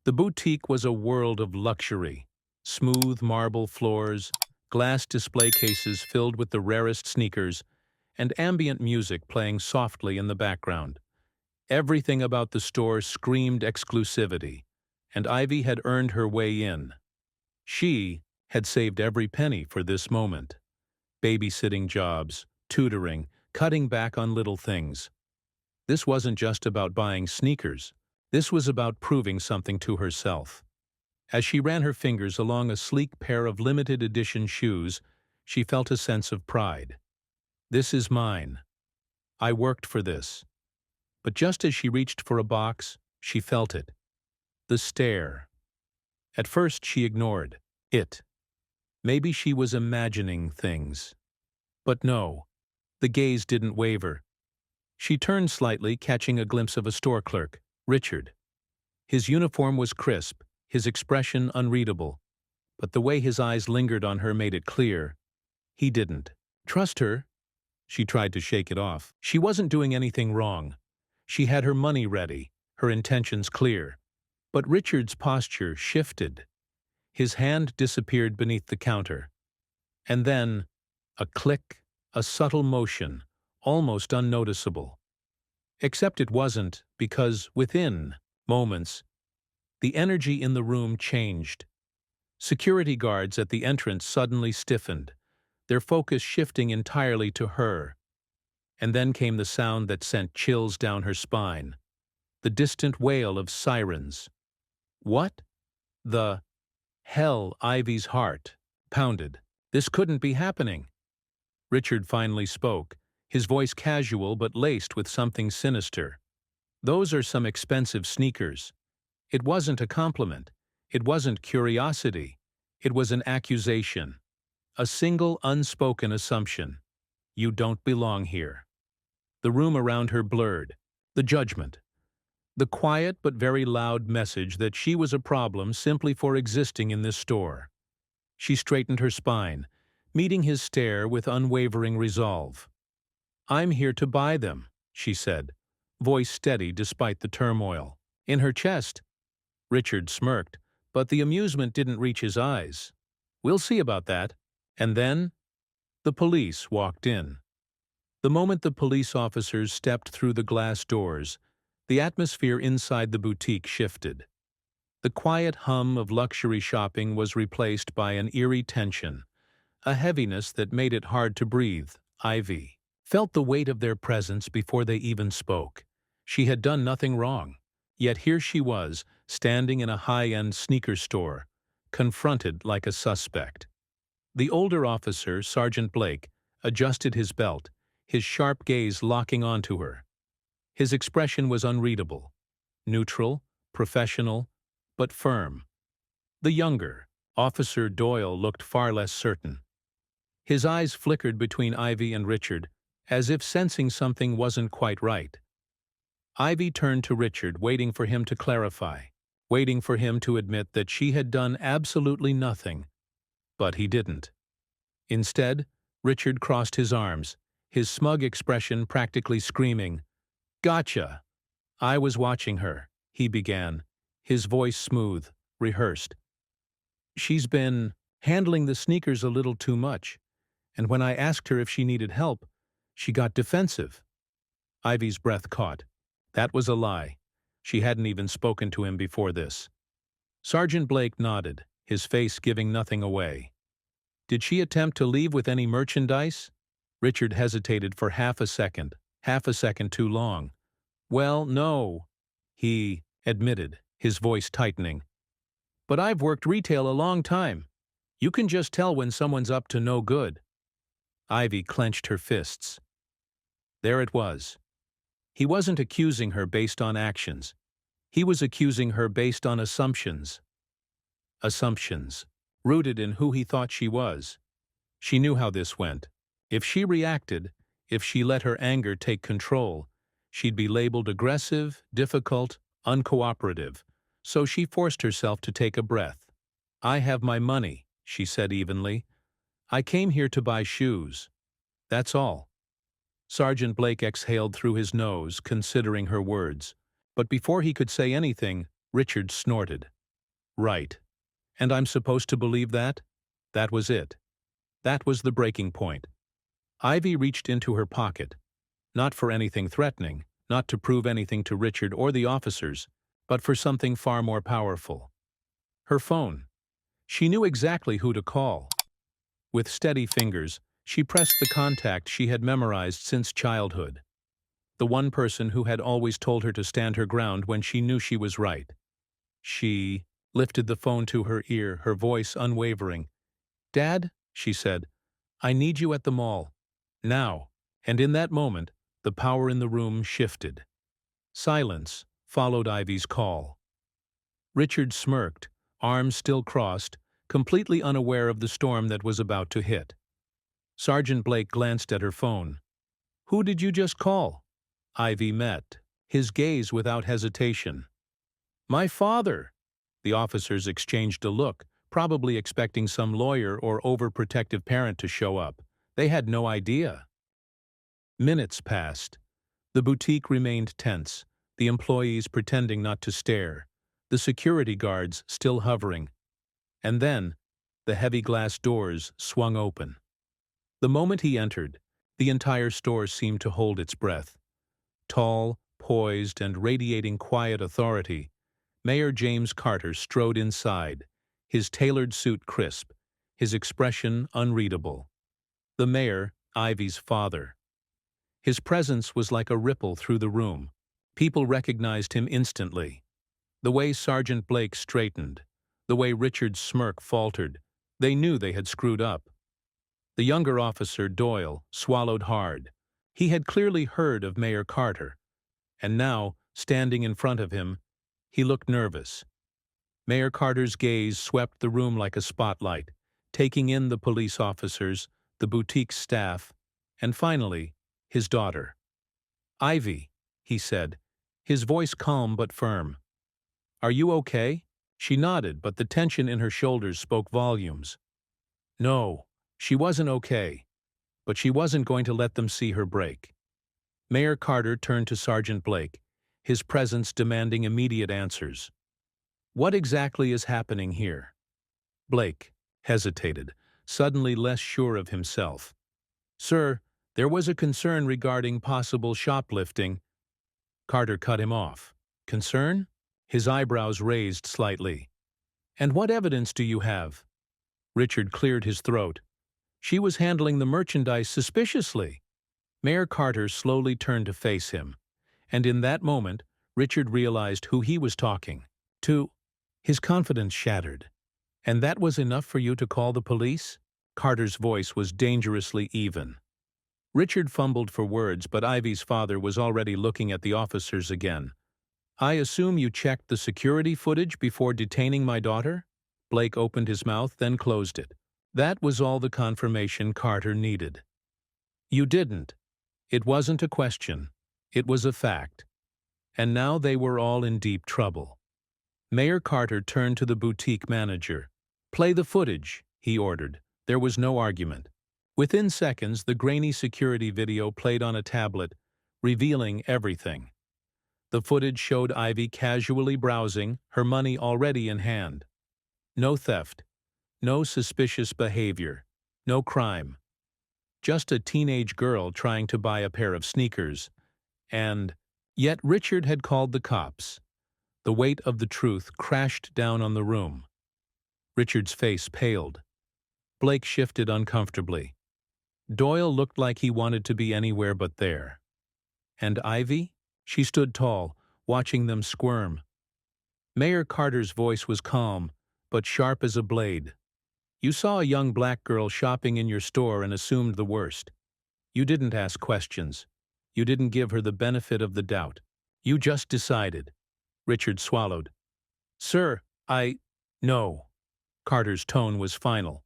The boutique was a world of luxury. Smooth marble floors, glass display cases filled with the rarest sneakers, and ambient music playing softly in the background. Everything about the store screamed exclusivity, and Ivy had earned her way in. She had saved every penny for this moment. Babysitting jobs, tutoring, cutting back on little things. This wasn't just about buying sneakers. This was about proving something to herself. As she ran her fingers along a sleek pair of limited edition shoes, she felt a sense of pride. This is mine. I worked for this. But just as she reached for a box, she felt it. The stare. At first she ignored it. Maybe she was imagining things. But no, the gaze didn't waver. She turned slightly, catching a glimpse of a store clerk, Richard. His uniform was crisp, his expression unreadable, but the way his eyes lingered on her made it clear. He didn't trust her. She tried to shake it off. She wasn't doing anything wrong. She had her money ready, her intentions clear. But Richard's posture shifted. His hand disappeared beneath the counter. And then, a click, a subtle motion, almost unnoticeable. Except it wasn't, because within moments, the energy in the room changed. Security guards at the entrance suddenly stiffened, their focus shifting entirely to her. And then came the sound that sent chills down her spine. The distant wail of sirens. What? The hell? Ivy's heart pounded. This couldn't be happening. Richard finally spoke, his voice casual but laced with something sinister. Those are some expensive sneakers. It wasn't a compliment. It wasn't curiosity. It was an accusation. A single unspoken assumption. You don't belong here. The room around her blurred. The judgment. The quiet but very loud message that she was a problem simply for existing in this store. She straightened her spine, meeting his stare with unwavering resolve. "I'm here to buy them," she said, voice steady despite the turmoil. In her chest, Richard smirked, but the amusement didn't reach his eyes. "We'll see about that." And then, the police walked in. The moment the police officers stepped through the glass doors, the atmosphere inside the boutique shifted. The quiet hum of luxury shopping was replaced by an eerie tension, a heaviness that made it hard to breathe. Ivy felt the weight of their presence before they even spoke. She had done nothing wrong, yet here she was, standing in a high-end sneaker store, confronted like a suspect. The older officer, Sergeant Blake, adjusted his belt, his sharp gaze locking onto her. His expression was unreadable, neutral, professional, but firm. The younger, Officer Doyle, looked far less certain. His eyes flickered between Ivy and Richard, as if sensing something wasn't quite right. Ivy turned to Richard, waiting for him to clarify, waiting for him to admit that she had done absolutely nothing. But he didn't. Instead, Richard crossed his arms, his smug expression practically screaming, "Gotcha!" "I was watching her," he began, his voice smooth, rehearsed. "She's been handling the sneakers a little too much, and when I asked her if she needed help, she got defensive." Ivy's breath caught. That was a lie. She hadn't even spoken to him before this. Sergeant Blake nodded, his face giving nothing away. "Did she attempt to leave with any merchandise?" Richard hesitated for half a second too long. "Well, no," he admitted, his voice tightening. "But I've worked retail a long time. You can just tell when someone's up to no good." Ivy clenched her fists. There it was. He wasn't accusing her based on actions. He was accusing her based on assumptions. Assumptions, rooted in who he thought she was. She knew how this went. If she reacted, if she let her anger take control, she'd be labeled aggressive, difficult, uncooperative. So she forced herself to take a breath. "I have my money," she said evenly. "I came here to buy shoes. That's all." Sergeant Blake exhaled through his nose, considering her words. But before he could say anything, Richard snorted. Right. And I'm supposed to believe that? That was it. That was the breaking point. Ivy reached into her pocket, not for anything threatening, not to prove anything to Richard or the officers, but for something far more powerful. Her phone. She knew exactly who to call. With steady fingers, she pressed the contact she had memorized since childhood. The one person who had always told her to stand her ground when she knew she was right. She lifted the phone to her ear, her voice unwavering. "Dad," she said, "I need you at the mall. Now." And in that moment, the power in the room shifted. Silence followed Ivy's call. Richard smirked, arms still crossed, completely unaware of the storm that was about to hit. Sergeant Blake glanced at her phone. "Who did you just call?" Ivy met his gaze without hesitation. "My father." The officers exchanged a look, probably expecting some lawyer or overprotective parent to show up. They had no idea. Minutes passed. The boutique remained tense, the employees pretending not to stare, the security guards still hovering. And then, the heavy glass doors swung open. The moment he entered, the entire store seemed to hold its breath. Tall, poised, and radiating quiet authority, Mayor James Carter strode inside, his tailored suit crisp, his expression unreadable. The mayor, Ivy's father. His presence was like a ripple through the room. People recognized him instantly. The way Sergeant Blake straightened, the way Richard's smirk faltered, they knew they had screwed up. The younger officer, Doyle, swallowed hard. He had clearly heard of Mayor Carter, and now, standing in front of him, he looked nervous. Mayor Carter's gaze swept the room like a spotlight, taking in the police officers, the boutique's staff, and finally, his daughter. "Ivy," he said, his voice calm but firm. "Are you okay?" She nodded, but the tension in her shoulders spoke volumes. No, she wasn't okay, but she wasn't going to let them see her break. Mayor Carter turned to Sergeant Blake, his presence demanding immediate answers. "What exactly is happening here?" Blake hesitated, suddenly less sure of himself. "Sir, there was a concern regarding possible shoplifting." Carter cut him off. "Concern?" His eyebrows raised slightly. "And what evidence do you have?" Richard cleared his throat. "She was handling the merchandise suspiciously." Mayor Carter slowly turned to face him, and in that moment, Richard realized who he was talking to. His confidence shattered. "And that was enough for you to call the police?" Carter's voice was dangerously even. Richard fumbled for words, but Ivy's father was already looking at the officers again. "I assume you checked the security footage before detaining my daughter?" Blake opened his mouth, then closed it. That was all the confirmation Carter needed. "You didn't." It wasn't a question. It was a fact. And now they were all in deep trouble. Mayor Carter turned to the boutique manager. "Play the footage," he ordered. There was no argument. Within seconds, the grainy security video played on a tablet, revealing everything. The footage showed Ivy casually browsing, her money already in hand. No theft, no suspicious behavior, no crime. Just a teenage girl trying to buy a pair of sneakers. And yet Richard had called the cops. The weight of the truth crashed down on the room. Richard's face paled. Blake shifted uncomfortably. Doyle looked like he wanted to be anywhere but there. And Ivy? She stood tall, watching them squirm. Mayor Carter's voice was calm, but sharp as a blade. "You saw a young black girl shopping in your store and assumed the worst. You didn't ask questions. You didn't give her the benefit of the doubt. You just decided." Richard swallowed. "Sir, No." Carter's tone was final.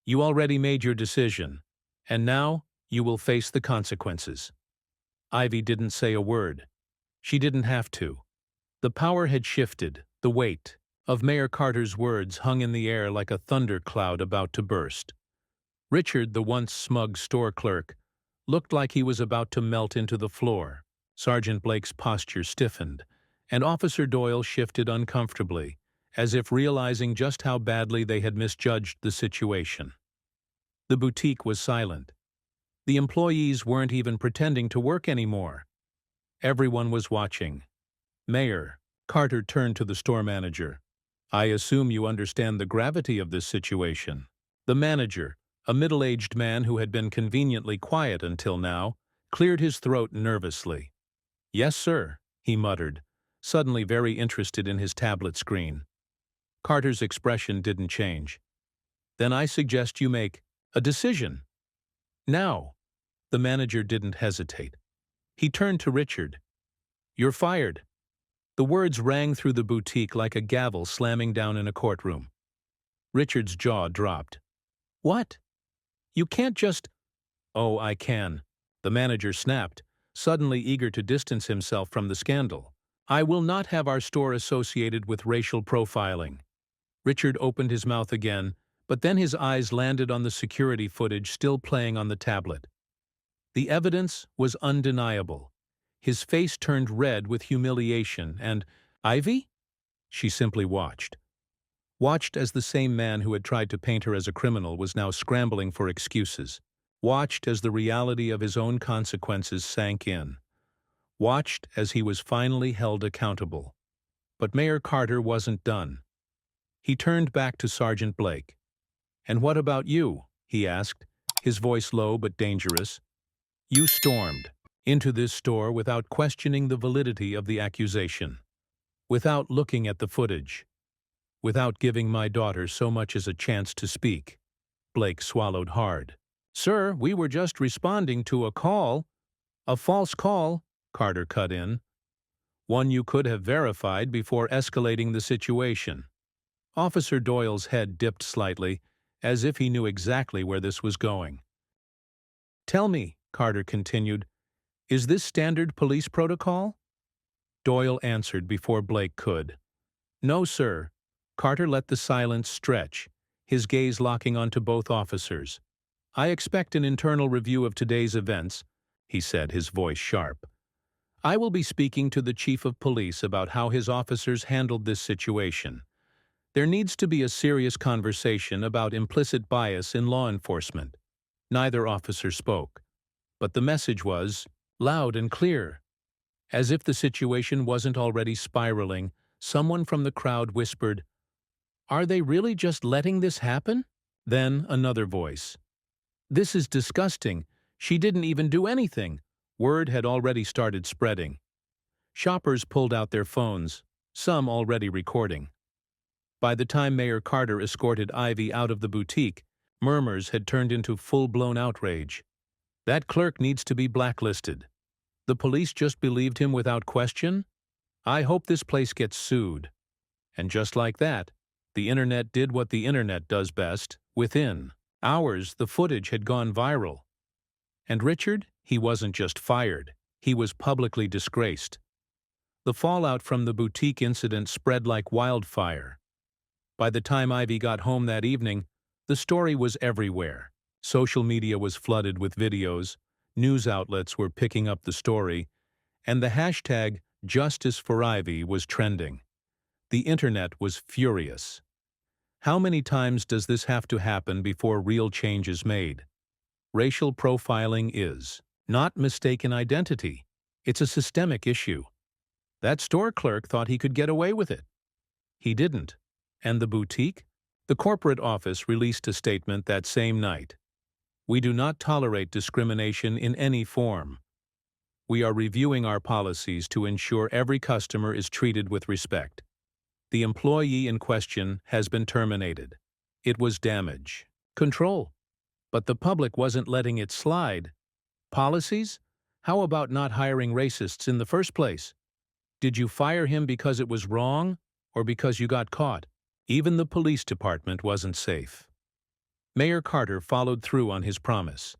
"You already made your decision, and now you will face the consequences." Ivy didn't say a word. She didn't have to. The power had shifted, the weight of Mayor Carter's words hung in the air like a thunder cloud about to burst. Richard, the once smug store clerk, looked like he was about to melt into the floor. Sergeant Blake's posture stiffened, and Officer Doyle shifted uncomfortably, as if realizing just how badly they had misjudged the situation. The boutique was silent. The employees weren't even pretending to work anymore. Everyone was watching. "Mayor," Carter turned to the store manager. "I assume you understand the gravity of this situation." The manager, a middle-aged man who had been conveniently quiet until now, cleared his throat nervously. "Yes, sir," he muttered, suddenly very interested in his tablet screen. Carter's expression didn't change. "Then I suggest you make a decision. Now." The manager didn't hesitate. He turned to Richard. "You're fired." The words rang through the boutique like a gavel slamming down in a courtroom. Richard's jaw dropped. "What? You can't just—" "Oh, I can," the manager snapped, suddenly eager to distance himself from the scandal. "I will not have our store associated with racial profiling." Richard opened his mouth again, but then his eyes landed on the security footage still playing on the tablet. The evidence was undeniable. His face turned red with humiliation, and "Ivy?" She simply watched. Watched as the same man who had tried to paint her as a criminal was now scrambling for excuses. Watched as the reality of his own consequences sank in. Watched as he was finally held accountable. But Mayor Carter wasn't done. He turned back to Sergeant Blake. "And what about you?" he asked, his voice low but dangerous. "You stormed into this store without questioning the validity of the accusation, without looking at the footage, without giving my daughter so much as a chance to speak." Blake swallowed hard. "Sir, we were just responding to a call." "A false call," Carter cut in. "One you could have verified before escalating the situation." Officer Doyle's head dipped slightly, as if he knew exactly where this was going. "Tell me," Carter continued, "is this standard police protocol?" Doyle answered before Blake could. "No, sir." Carter let the silence stretch, his gaze locking onto both officers. "I expect an internal review of today's events," he said, his voice sharp. "I will be speaking to the chief of police about how his officers handled this situation. There needs to be a serious conversation about implicit bias in law enforcement." Neither officer spoke, but the message was loud and clear. As if the situation wasn't already spiraling, someone from the crowd whispered, "Are they really just letting this happen?" Then another voice. "This is disgusting. She didn't even do anything." Word had already started spreading. Shoppers pulled out their phones, some already recording. By the time Mayor Carter escorted Ivy out of the boutique, murmurs had turned into full-blown outrage. "That clerk needs to be blacklisted. The police just believed him without question? I hope this place gets sued." And just like that, the internet did what the internet does best. Within hours, the footage had gone viral. And Richard, he wasn't just fired, he was publicly disgraced. The fallout from the boutique incident spread like wildfire. By the time Ivy got home that evening, the story was everywhere. Social media was flooded with videos, news outlets were picking up the story, and the hashtag Justice for Ivy was trending. The internet was furious. How many times does this have to happen before real change is made? Racial profiling is not mistaken identity. It's a systemic issue. That store clerk thought he could get away with it. He didn't. And the boutique? The corporate office released a statement that same night. "We do not tolerate discrimination in any form. We are reviewing our policies to ensure every customer is treated with respect." The employee in question has been terminated. It was damage control. But the public wasn't letting it slide. Policies? How about not hiring racists in the first place? Did you fire him because it was wrong, or because you got caught? Even the police department wasn't safe. Mayor Carter followed through on his promise.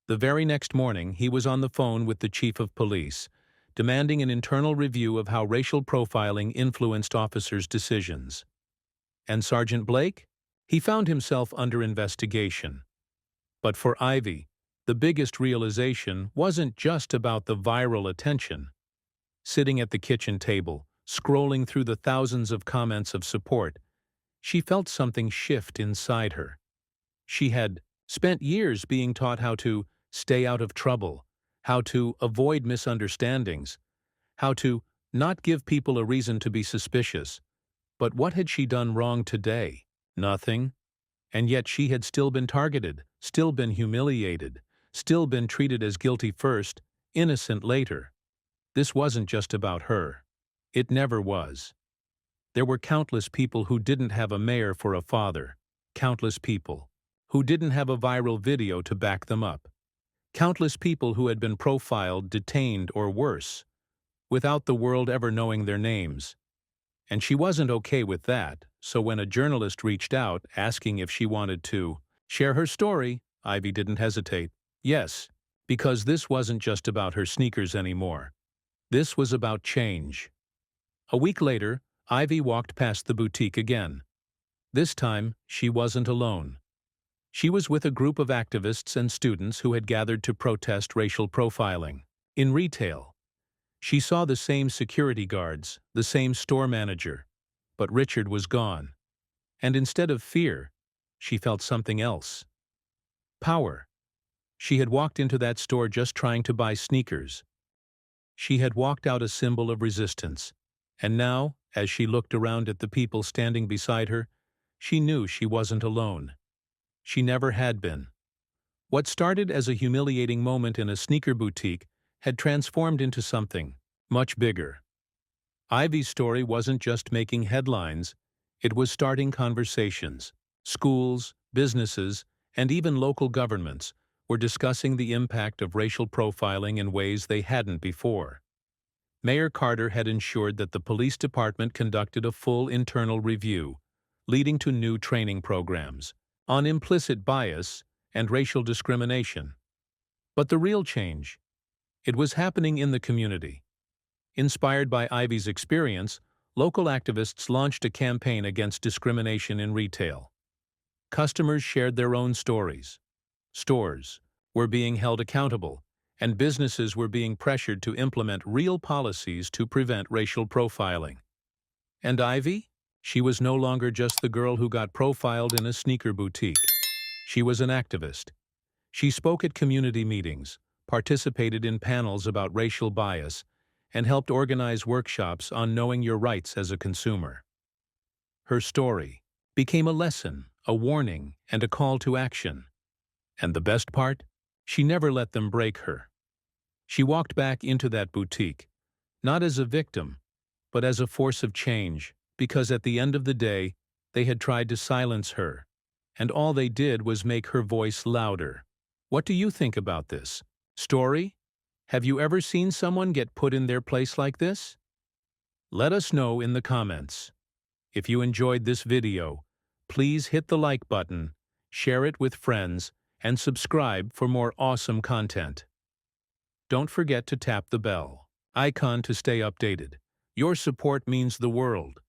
The very next morning, he was on the phone with the chief of police, demanding an internal review of how racial profiling influenced officers' decisions. And Sergeant Blake? He found himself under investigation. But for Ivy, the biggest realization wasn't just about the viral attention. Sitting at the kitchen table, Scrolling through the thousands of comments of support, she felt something shift inside her. She had spent years being taught how to stay out of trouble, how to avoid misunderstandings, how to not give people a reason to be suspicious. But what had she done wrong today? Nothing. And yet she had still been targeted, still been humiliated, still been treated as guilty first, innocent later. This wasn't just about her. It never was. There were countless people who didn't have a mayor for a father, countless people who didn't have a viral video to back them up, countless people who had been profiled, detained, or worse, without the world ever knowing their names. And she wasn't okay with that, so when a journalist reached out asking if she wanted to share her story, Ivy didn't hesitate. Yes, because this wasn't just about her sneakers anymore. This was about change. A week later, Ivy walked past the boutique again. This time, she wasn't alone. She was with a group of activists and students who had gathered to protest racial profiling. In retail, she saw the same security guards, the same store manager, but Richard was gone. And instead of fear, she felt something else. Power. She had walked into that store just trying to buy sneakers. She had walked out a symbol of resistance. And now, as she looked around at the people standing beside her, she knew she wasn't alone. She never had been. What started as a humiliating moment in a sneaker boutique had transformed into something much bigger. Ivy's story wasn't just making headlines, it was starting conversations. Schools, businesses, and even local governments were discussing the impact of racial profiling in ways they hadn't before. Mayor Carter had ensured that the police department conducted a full internal review, leading to new training programs on implicit bias and racial discrimination. But the real change, it was happening in the community. Inspired by Ivy's experience, local activists launched a campaign against discrimination in retail. Customers shared their own stories. Stores were being held accountable, and businesses were being pressured to implement real policies to prevent racial profiling. And Ivy? She was no longer just the girl who got profiled in a sneaker boutique. She was an activist. She spoke at community meetings, participated in panels about racial bias, and helped organize workshops on knowing your rights as a consumer. Her story became a lesson, a warning, and a call to action. And the best part? She never let them break her. She walked back into that boutique, not as a victim, but as a force of change, because at the end of the day, they had tried to silence her, and all they did was make her voice louder. What do you think about this story? Have you ever seen someone get put in their place like this? Let us know in the comments. If you enjoyed this video, please hit the like button, share it with friends, and subscribe for more awesome content. Don't forget to tap the bell icon to stay updated. Your support means the world.